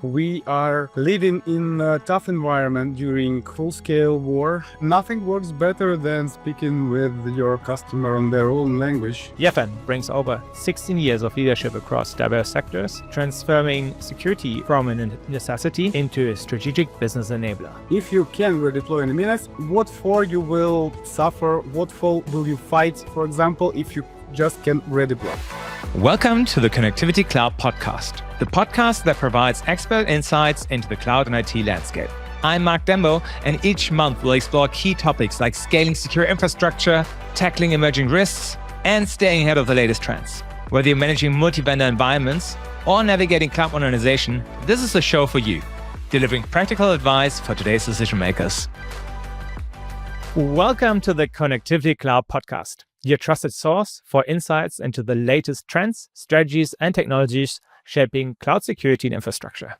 We are living in a tough environment during full-scale war. Nothing works better than speaking with your customer on their own language. Yevhen brings over 16 years of leadership across diverse sectors, transforming security from a necessity into a strategic business enabler. If you can redeploy in a minute, what for you will suffer? What for will you fight, for example, if you just can redeploy? Welcome to the Connectivity Cloud Podcast, the podcast that provides expert insights into the cloud and IT landscape. I'm Mark Dembo, and each month we'll explore key topics like scaling secure infrastructure, tackling emerging risks, and staying ahead of the latest trends. Whether you're managing multi-vendor environments or navigating cloud modernization, this is the show for you, delivering practical advice for today's decision makers. Welcome to the Connectivity Cloud Podcast, your trusted source for insights into the latest trends, strategies, and technologies shaping cloud security and infrastructure.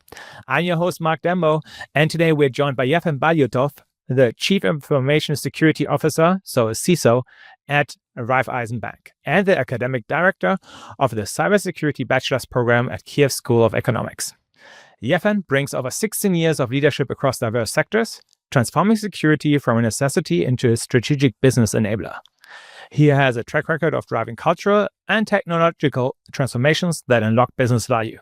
I'm your host, Mark Dembo, and today we're joined by Yevhen Baliutov, the Chief Information Security Officer, so a CISO, at Raiffeisen Bank, and the Academic Director of the Cybersecurity Bachelor's Program at Kiev School of Economics. Yevhen brings over 16 years of leadership across diverse sectors, transforming security from a necessity into a strategic business enabler. He has a track record of driving cultural and technological transformations that unlock business value.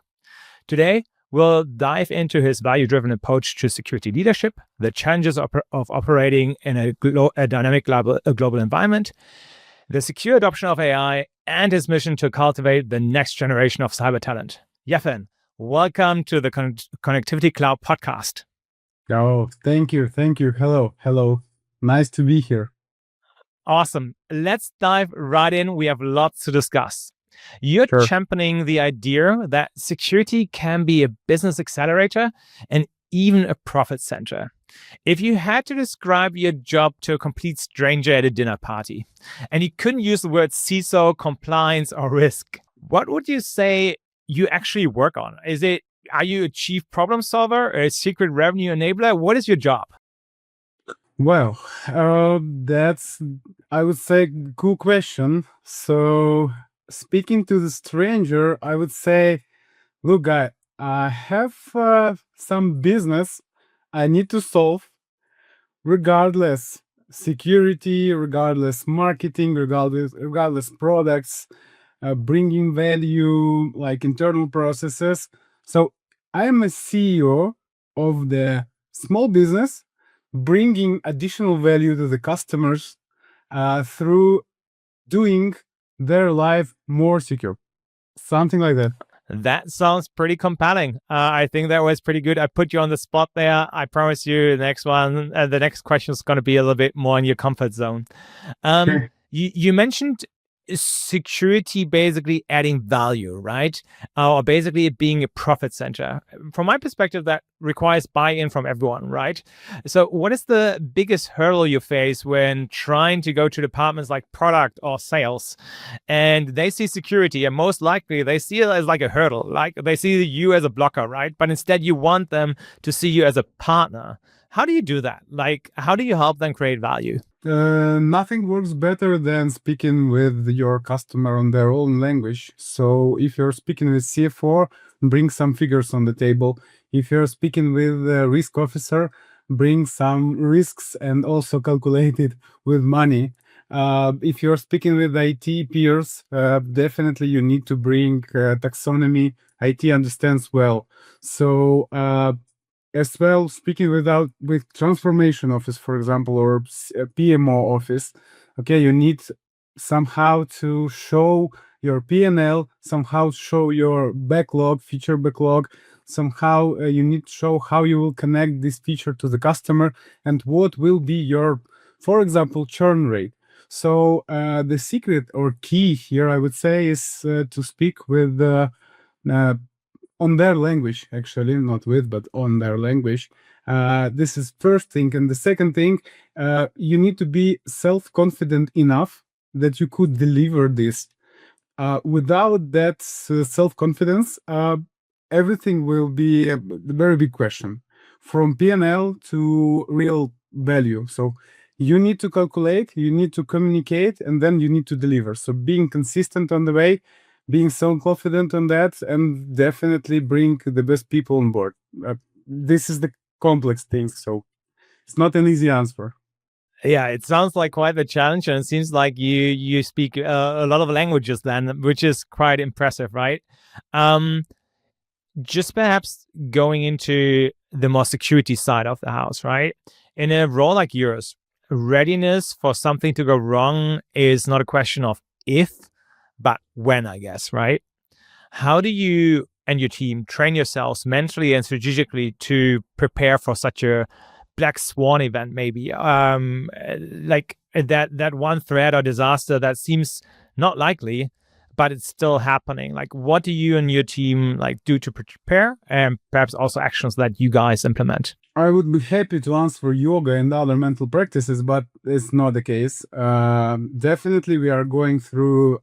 Today, we'll dive into his value-driven approach to security leadership, the challenges of operating in a dynamic global environment, the secure adoption of AI, and his mission to cultivate the next generation of cyber talent. Yevhen, welcome to the Connectivity Cloud Podcast. Oh, thank you. Hello. Nice to be here. Awesome. Let's dive right in. We have lots to discuss. You're championing the idea that security can be a business accelerator and even a profit center. If you had to describe your job to a complete stranger at a dinner party, and you couldn't use the words CISO, compliance, or risk, what would you say you actually work on? Are you a chief problem solver or a secret revenue enabler? What is your job? Well, that's, I would say, cool question. So, speaking to the stranger, I would say, look, guy, I have some business I need to solve, regardless security, regardless marketing, regardless products, bringing value, like internal processes. So, I am a CEO of the small business, bringing additional value to the customers through doing their life more secure. Something like that. That sounds pretty compelling. I think that was pretty good. I put you on the spot there. I promise you the next question is going to be a little bit more in your comfort zone. You mentioned security basically adding value, right? Or basically it being a profit center. From my perspective, that requires buy-in from everyone, right? So what is the biggest hurdle you face when trying to go to departments like product or sales and they see security, and most likely they see it as like a hurdle, like they see you as a blocker, right? But instead you want them to see you as a partner. How do you do that? Like, how do you help them create value? Nothing works better than speaking with your customer on their own language. So if you're speaking with CFO, bring some figures on the table. If you're speaking with a risk officer, bring some risks and also calculate it with money. If you're speaking with IT peers, definitely you need to bring taxonomy. IT understands well. So as well, speaking with transformation office, for example, or PMO office, okay, you need somehow to show your P&L, somehow show your backlog, feature backlog, somehow you need to show how you will connect this feature to the customer and what will be your, for example, churn rate. So the secret or key here, I would say, is to speak with on their language, actually, not with, but on their language. This is first thing. And the second thing, you need to be self-confident enough that you could deliver this. Without that self-confidence, everything will be a very big question, from P&L to real value. So you need to calculate, you need to communicate, and then you need to deliver. So being consistent on the way, being so confident on that, and definitely bring the best people on board. This is the complex thing, so it's not an easy answer. Yeah, it sounds like quite the challenge, and it seems like you speak a lot of languages then, which is quite impressive, right? Just perhaps going into the more security side of the house, right? In a role like yours, readiness for something to go wrong is not a question of if, but when, I guess, right? How do you and your team train yourselves mentally and strategically to prepare for such a black swan event, maybe like that one threat or disaster that seems not likely, but it's still happening? Like, what do you and your team like do to prepare, and perhaps also actions that you guys implement? I would be happy to answer yoga and other mental practices, but it's not the case. Definitely, we are going through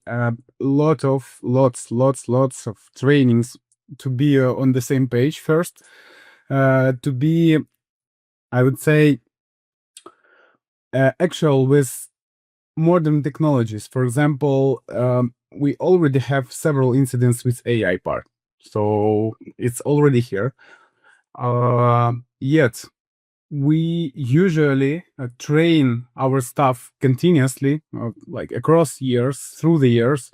lots of trainings to be on the same page first, to be, I would say, actual with modern technologies. For example, we already have several incidents with AI part, so it's already here. Yet we usually train our staff continuously, like across years, through the years,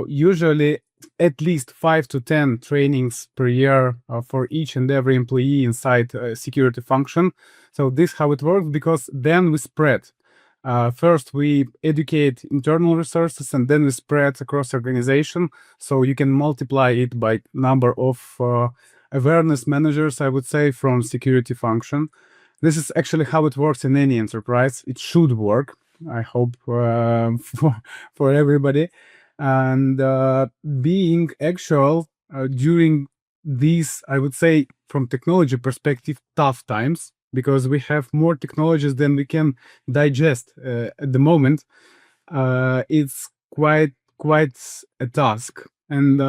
usually at least 5 to 10 trainings per year for each and every employee inside a security function. So this how it works, because then we spread. First, we educate internal resources, and then we spread across organization. So you can multiply it by number of awareness managers, I would say, from security function. This is actually how it works in any enterprise. It should work, I hope, for everybody. And being actual during these, I would say, from technology perspective, tough times, because we have more technologies than we can digest at the moment. It's quite a task. And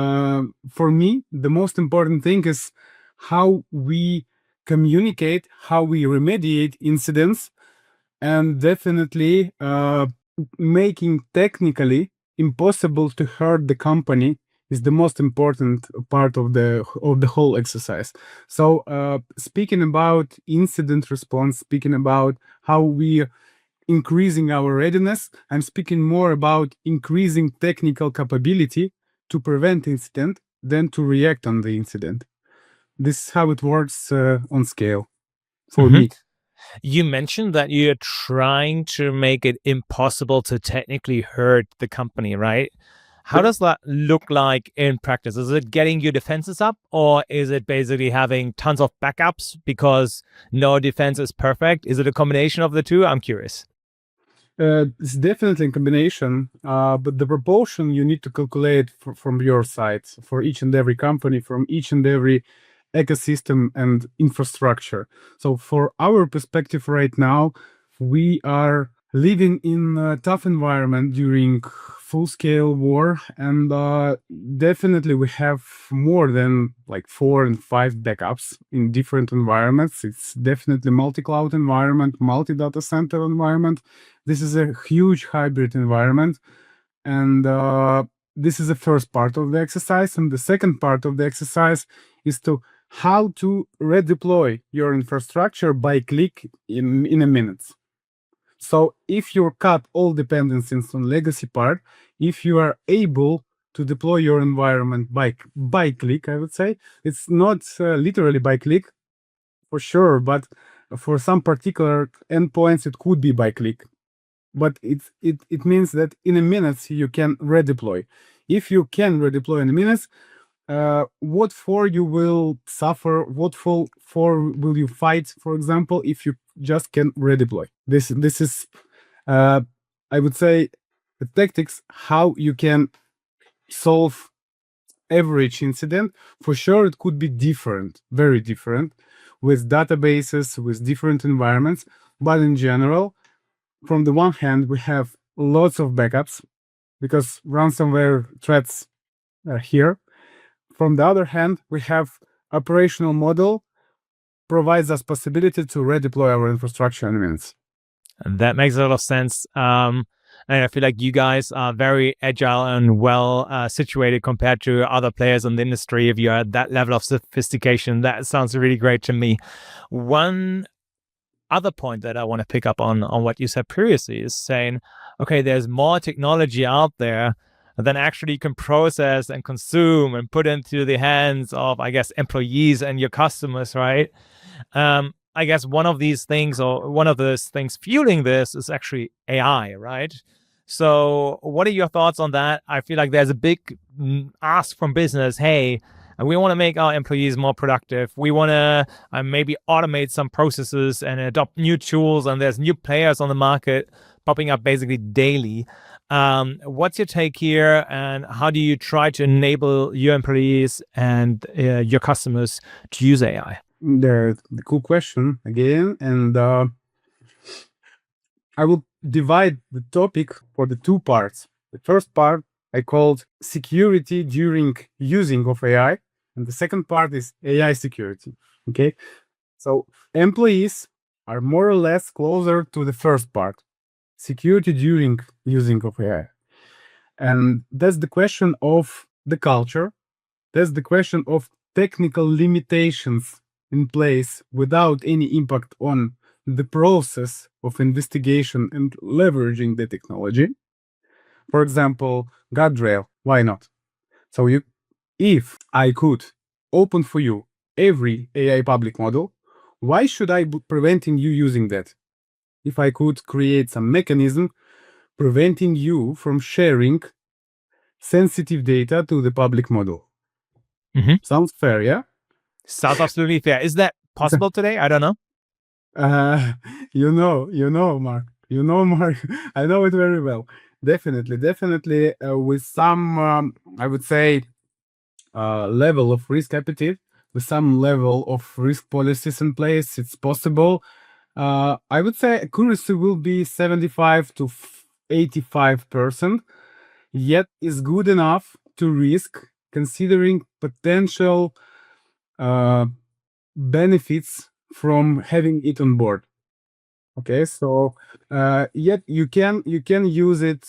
for me, the most important thing is how we communicate, how we remediate incidents, and definitely making technically impossible to hurt the company is the most important part of the whole exercise. So speaking about incident response, speaking about how we increasing our readiness, I'm speaking more about increasing technical capability to prevent incident than to react on the incident. This is how it works on scale for me. You mentioned that you're trying to make it impossible to technically hurt the company, right? How does that look like in practice? Is it getting your defenses up, or is it basically having tons of backups because no defense is perfect? Is it a combination of the two? I'm curious. It's definitely a combination, but the proportion you need to calculate from your side for each and every company, from each and every ecosystem and infrastructure. So for our perspective right now, we are living in a tough environment during full-scale war, and definitely we have more than like 4 and 5 backups in different environments. It's definitely multi-cloud environment, multi-data center environment. This is a huge hybrid environment, and this is the first part of the exercise. And the second part of the exercise is to how to redeploy your infrastructure by click in a minute. So if you cut all dependencies on legacy part, if you are able to deploy your environment by click, I would say, it's not literally by click for sure, but for some particular endpoints, it could be by click. But it means that in a minute you can redeploy. If you can redeploy in a minute, what for you will suffer, what for will you fight, for example, if you just can redeploy. This is I would say the tactics how you can solve average incident. For sure it could be different, very different, with databases, with different environments, but in general, from the one hand, we have lots of backups because ransomware threats are here. From the other hand, we have operational model provides us possibility to redeploy our infrastructure in minutes. And that makes a lot of sense. And I feel like you guys are very agile and well situated compared to other players in the industry. If you're at that level of sophistication, that sounds really great to me. One other point that I want to pick up on what you said previously is saying, okay, there's more technology out there than actually you can process and consume and put into the hands of, I guess, employees and your customers, right? I guess one of these things, or one of those things fueling this, is actually AI, right? So what are your thoughts on that? I feel like there's a big ask from business, hey, we want to make our employees more productive. We want to maybe automate some processes and adopt new tools, and there's new players on the market popping up basically daily. What's your take here, and how do you try to enable your employees and your customers to use AI? The cool question again, and I will divide the topic for the two parts. The first part I called security during using of AI, and the second part is AI security. Okay, so employees are more or less closer to the first part, security during using of AI, and that's the question of the culture. That's the question of technical limitations in place without any impact on the process of investigation and leveraging the technology. For example, guardrail, why not? So if I could open for you every AI public model, why should I be preventing you using that? If I could create some mechanism preventing you from sharing sensitive data to the public model. Sounds fair, yeah? Sounds absolutely fair. Is that possible today? I don't know. You know, Mark. I know it very well. Definitely. With some, I would say, level of risk appetite, with some level of risk policies in place, it's possible. I would say accuracy will be 75 to 85%, yet is good enough to risk considering potential benefits from having it on board. Okay, so yet you can use it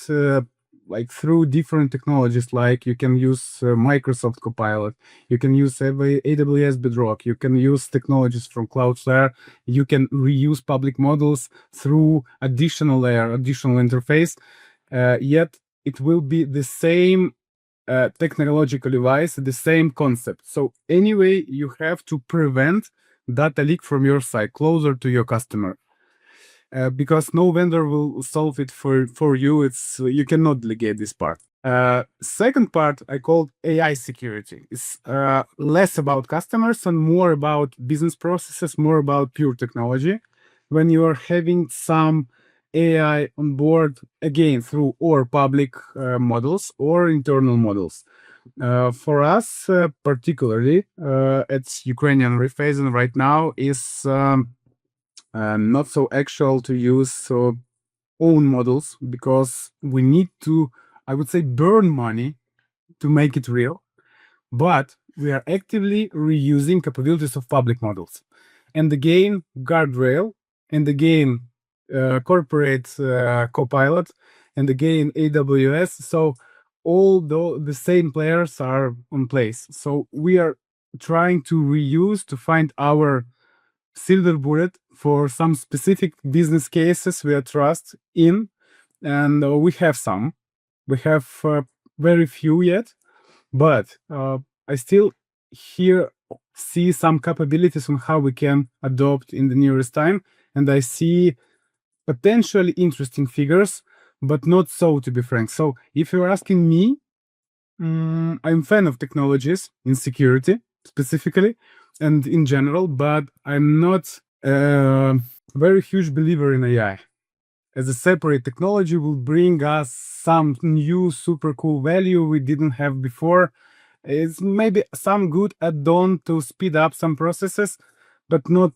like through different technologies. Like you can use Microsoft Copilot, you can use AWS Bedrock, you can use technologies from Cloudflare, you can reuse public models through additional layer, additional interface. Yet it will be the same technologically wise, the same concept. So anyway, you have to prevent data leak from your side, closer to your customer. Because no vendor will solve it for you. You cannot delegate this part. Second part I called AI security. It's less about customers and more about business processes, more about pure technology. When you are having some AI on board, again through or public models or internal models. For us, particularly at Ukrainian Raiffeisen right now, is not so actual to use own models, because we need to, I would say, burn money to make it real. But we are actively reusing capabilities of public models. And again, guardrail, and again, corporate Copilot, and again, AWS. So all the same players are on place. So we are trying to reuse, to find our silver bullet for some specific business cases we are trust in, and we have some. We have very few yet, but I still see some capabilities on how we can adopt in the nearest time, and I see potentially interesting figures, but not so, to be frank. So if you're asking me, I'm fan of technologies in security specifically and in general, but I'm not a very huge believer in AI. As a separate technology will bring us some new super cool value we didn't have before. It's maybe some good add-on to speed up some processes, but not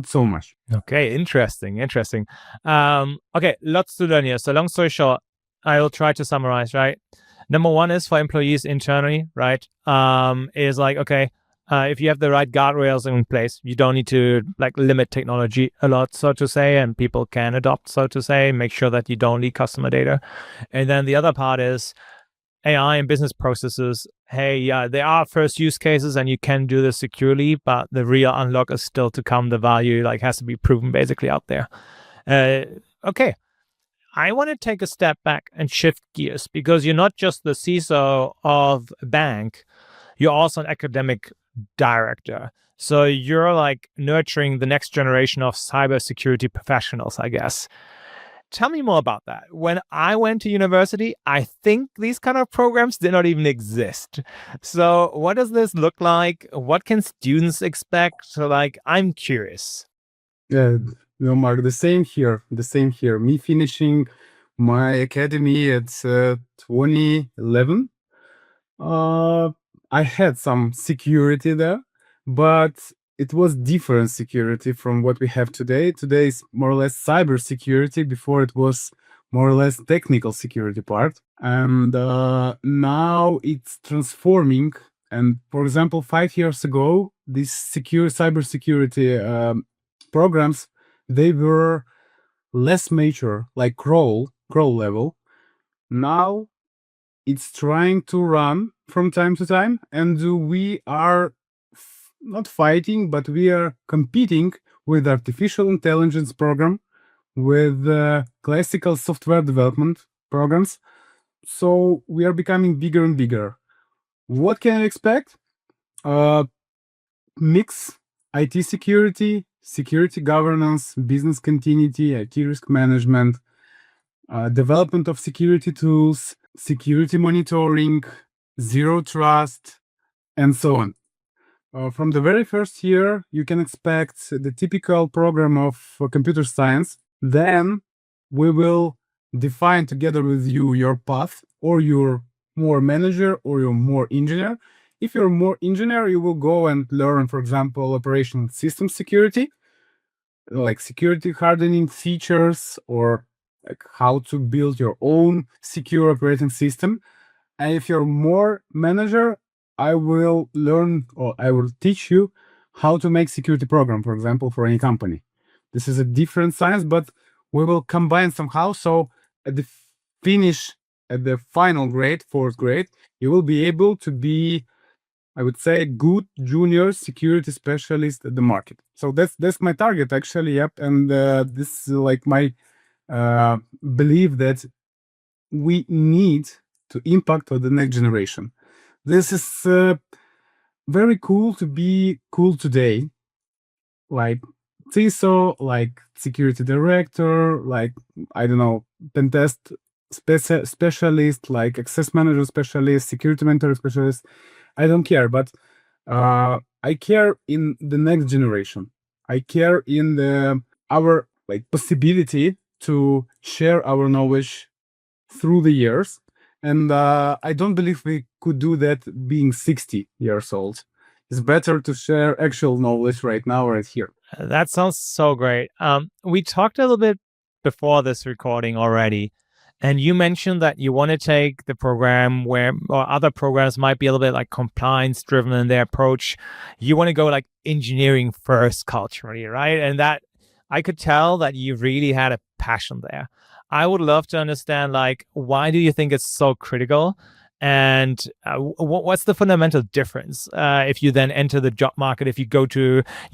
so much. Okay, interesting. Okay, lots to learn here. So long story short, I will try to summarize, right? Number one is for employees internally, right? Is like, okay, if you have the right guardrails in place, you don't need to like limit technology a lot, so to say, and people can adopt, so to say, make sure that you don't leak customer data. And then the other part is AI and business processes. Hey, yeah, there are first use cases and you can do this securely, but the real unlock is still to come. The value like has to be proven basically out there. Okay. I want to take a step back and shift gears, because you're not just the CISO of a bank, you're also an academic director. So you're like nurturing the next generation of cybersecurity professionals, I guess. Tell me more about that. When I went to university, I think these kind of programs did not even exist. So what does this look like? What can students expect? So like, I'm curious. Yeah, Mark, the same here. The same here. Me finishing my academy at 2011. I had some security there, but it was different security from what we have today. Today is more or less cyber security. Before it was more or less technical security part. And now it's transforming. And for example, 5 years ago, these cybersecurity programs, they were less mature, like crawl level. Now it's trying to run from time to time, and we are not fighting, but we are competing with artificial intelligence program, with classical software development programs. So we are becoming bigger and bigger. What can I expect? Mix IT security, security governance, business continuity, IT risk management, development of security tools, security monitoring, zero trust, and so on. From the very first year, you can expect the typical program of computer science. Then we will define together with you your path, or you're more manager or you're more engineer. If you're more engineer, you will go and learn, for example, operation system security, like security hardening features, or like how to build your own secure operating system. And if you're more manager, I will learn, or I will teach you how to make security program, for example, for any company. This is a different science, but we will combine somehow. So at the final grade, fourth grade, you will be able to be, I would say, good junior security specialist at the market. So that's my target, actually. Yep. And this is like my belief that we need to impact on the next generation. This is very cool to be cool today, like CISO, like security director, like, I don't know, pen test specialist, like access manager specialist, security mentor specialist. I don't care, but I care in the next generation. I care in our like possibility to share our knowledge through the years. And I don't believe we could do that being 60 years old. It's better to share actual knowledge right now, right here. That sounds so great. We talked a little bit before this recording already, and you mentioned that you want to take the program or other programs might be a little bit like compliance driven in their approach. You want to go like engineering first culturally, right? And that I could tell that you really had a passion there. I would love to understand, like, why do you think it's so critical? And what's the fundamental difference if you then enter the job market, if you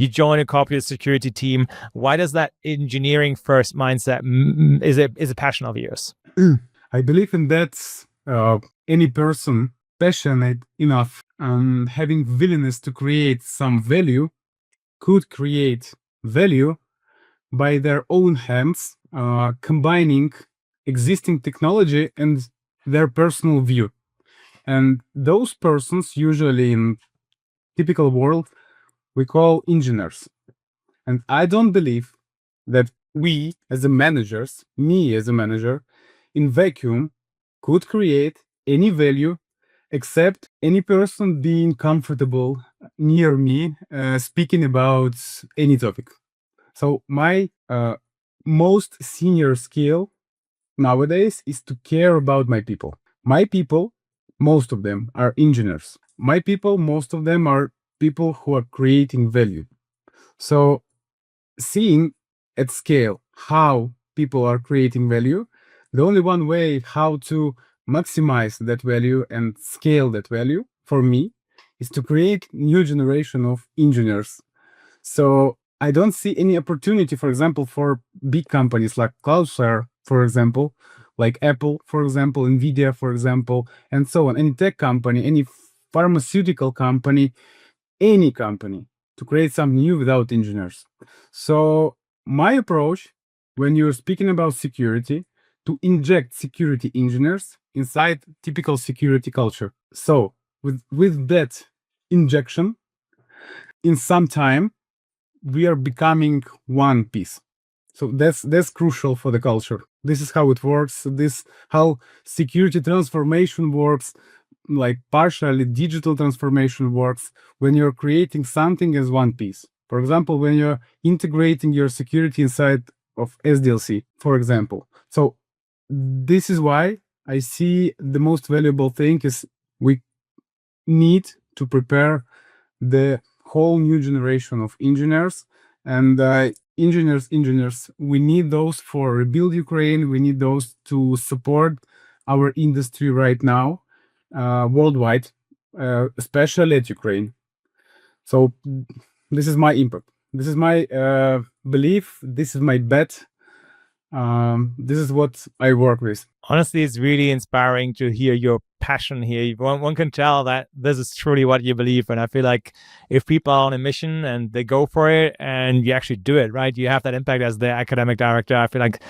join a corporate security team? Why does that engineering first mindset is a passion of yours? I believe in that any person passionate enough and having willingness to create some value could create value by their own hands, combining existing technology and their personal view. And those persons, usually in typical world, we call engineers. And I don't believe that we as a managers, me as a manager, in vacuum could create any value except any person being comfortable near me speaking about any topic. So my most senior skill nowadays is to care about my people. My people, most of them are engineers. My people, most of them are people who are creating value. So seeing at scale how people are creating value, the only one way how to maximize that value and scale that value for me is to create new generation of engineers. So I don't see any opportunity, for example, for big companies like Cloudflare, for example, like Apple, for example, Nvidia, for example, and so on. Any tech company, any pharmaceutical company, any company to create something new without engineers. So my approach when you're speaking about security, to inject security engineers inside typical security culture. So with that injection, in some time, we are becoming one piece. So that's crucial for the culture. This is how it works. This how security transformation works, like partially digital transformation works when you're creating something as one piece. For example, when you're integrating your security inside of SDLC, for example. So this is why I see the most valuable thing is we need to prepare the whole new generation of engineers. And engineers, we need those for Rebuild Ukraine. We need those to support our industry right now, worldwide, especially at Ukraine. So this is my input. This is my belief. This is my bet. This is what I work with. Honestly, it's really inspiring to hear your passion here. One can tell that this is truly what you believe. And I feel like if people are on a mission and they go for it and you actually do it, right, you have that impact as the academic director. I feel like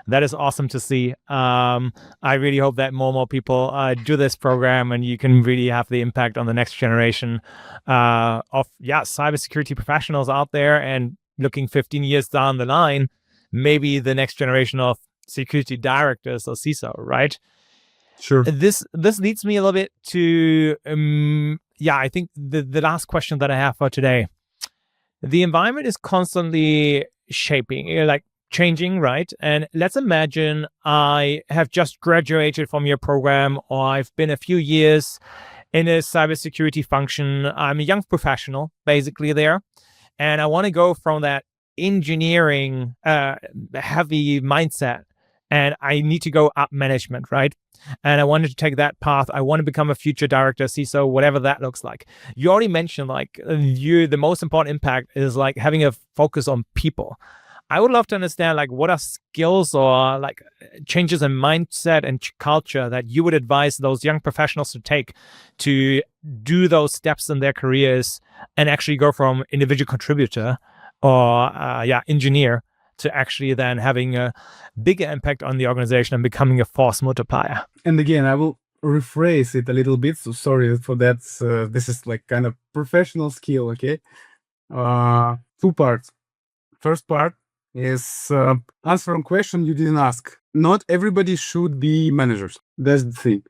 that is awesome to see. I really hope that more people do this program and you can really have the impact on the next generation of cybersecurity professionals out there, and looking 15 years down the line, maybe the next generation of security directors or CISO, right? Sure. This leads me a little bit to, I think the last question that I have for today. The environment is constantly shaping, like changing, right? And let's imagine I have just graduated from your program, or I've been a few years in a cybersecurity function. I'm a young professional, basically there, and I want to go from that engineering heavy mindset, and I need to go up management, right? And I wanted to take that path. I want to become a future director, CISO, whatever that looks like. You already mentioned like the most important impact is like having a focus on people. I would love to understand like what are skills or like changes in mindset and culture that you would advise those young professionals to take to do those steps in their careers and actually go from individual contributor or engineer to actually then having a bigger impact on the organization and becoming a force multiplier. And again, I will rephrase it a little bit. So sorry for that. This is like kind of professional skill, okay? 2 parts. First part is answering question you didn't ask. Not everybody should be managers. That's the thing.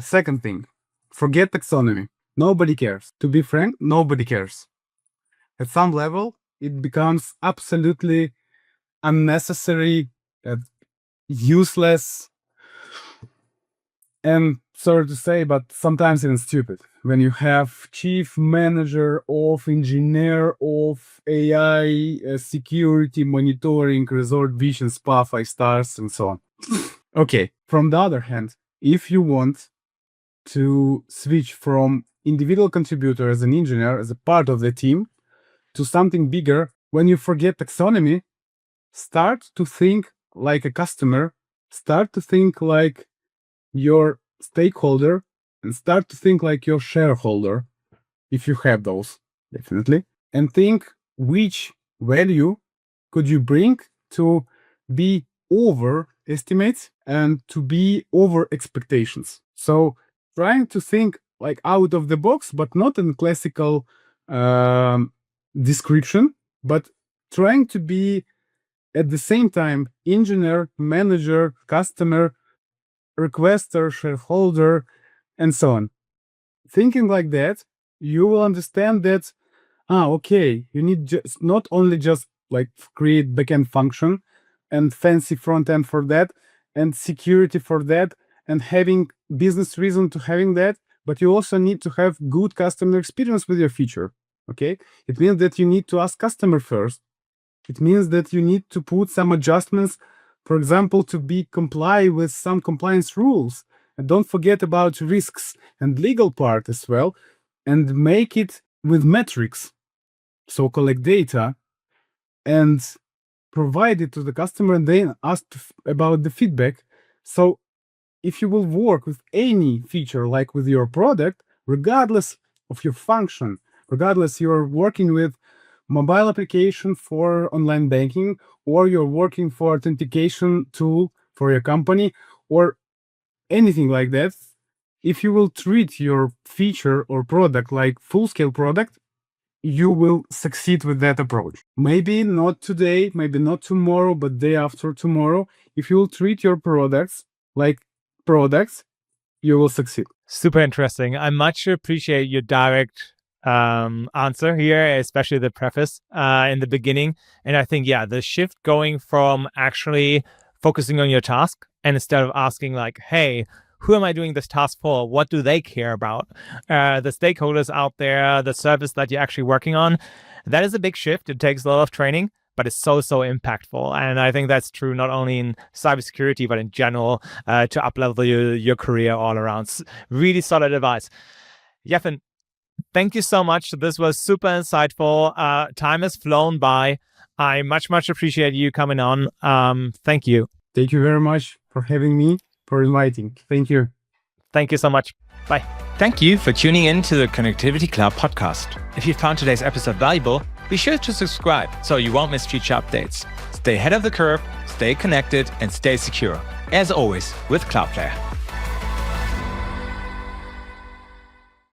Second thing, forget taxonomy. Nobody cares. To be frank, nobody cares. At some level, it becomes absolutely unnecessary, useless, and sorry to say, but sometimes even stupid. When you have chief manager of engineer of AI, security monitoring, resort vision, spa, 5 stars, and so on. Okay. From the other hand, if you want to switch from individual contributor as an engineer, as a part of the team, to something bigger, when you forget taxonomy, start to think like a customer, start to think like your stakeholder, and start to think like your shareholder, if you have those, definitely, and think which value could you bring to be over estimates and to be over expectations. So trying to think like out of the box, but not in classical description, but trying to be at the same time engineer, manager, customer, requester, shareholder, and so on. Thinking like that, you will understand that, okay, you need just not only just like create backend function and fancy front end for that and security for that and having business reason to having that, but you also need to have good customer experience with your feature. Okay, it means that you need to ask customer first. It means that you need to put some adjustments, for example, to be comply with some compliance rules. And don't forget about risks and legal part as well, and make it with metrics. So collect data and provide it to the customer and then ask about the feedback. So if you will work with any feature like with your product, regardless of your function, regardless you're working with mobile application for online banking, or you're working for authentication tool for your company, or anything like that, if you will treat your feature or product like full-scale product, you will succeed with that approach. Maybe not today, maybe not tomorrow, but day after tomorrow. If you will treat your products like products, you will succeed. Super interesting. I much appreciate your direct answer here, especially the preface in the beginning. And I think, the shift going from actually focusing on your task and instead of asking like, hey, who am I doing this task for? What do they care about? The stakeholders out there, the service that you're actually working on. That is a big shift. It takes a lot of training, but it's so impactful. And I think that's true not only in cybersecurity, but in general to uplevel your career all around. Really solid advice. Yevhen, thank you so much. This was super insightful. Time has flown by. I much appreciate you coming on. Thank you. Thank you very much for having me, for inviting. Thank you. Thank you so much. Bye. Thank you for tuning in to the Connectivity Cloud podcast. If you found today's episode valuable, be sure to subscribe so you won't miss future updates. Stay ahead of the curve, stay connected, and stay secure. As always, with Cloudflare.